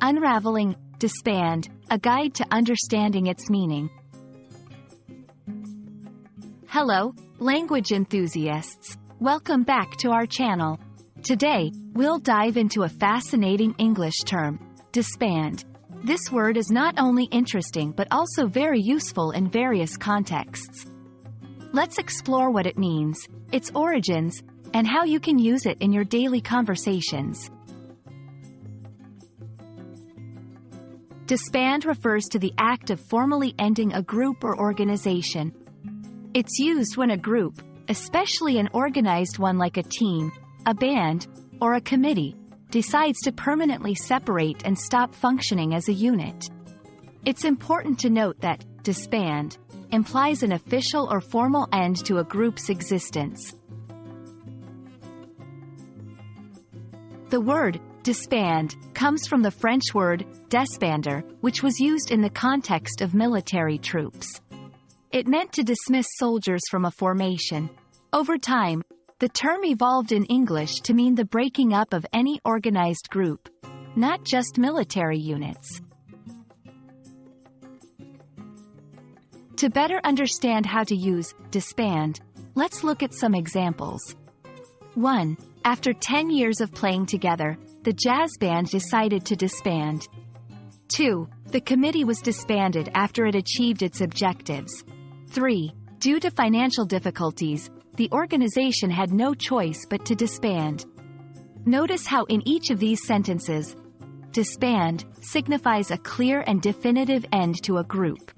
Unraveling Disband, a guide to understanding its meaning. Hello, language enthusiasts. Welcome back to our channel. Today, we'll dive into a fascinating English term, disband. This word is not only interesting but also very useful in various contexts. Let's explore what it means, its origins, and how you can use it in your daily conversations. Disband refers to the act of formally ending a group or organization. It's used when a group, especially an organized one like a team, a band, or a committee, decides to permanently separate and stop functioning as a unit. It's important to note that disband implies an official or formal end to a group's existence. The word disband comes from the French word desbander, which was used in the context of military troops. It meant to dismiss soldiers from a formation. Over time, the term evolved in English to mean the breaking up of any organized group, not just military units. To better understand how to use disband, let's look at some examples. 1. After 10 years of playing together, the jazz band decided to disband. 2. The committee was disbanded after it achieved its objectives. 3. Due to financial difficulties, the organization had no choice but to disband. Notice how in each of these sentences, disband signifies a clear and definitive end to a group.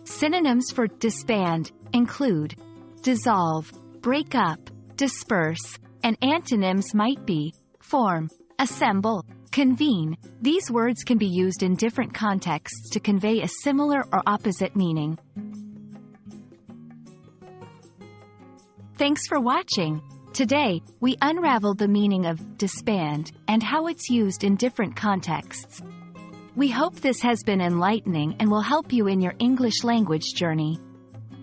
Synonyms for disband include dissolve, break up, disperse, and antonyms might be form, assemble, convene. These words can be used in different contexts to convey a similar or opposite meaning. Thanks for watching. Today, we unraveled the meaning of disband and how it's used in different contexts. We hope this has been enlightening and will help you in your English language journey.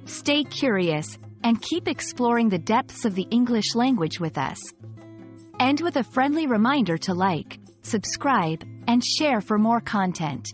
Stay curious and keep exploring the depths of the English language with us. End with a friendly reminder to like, subscribe, and share for more content.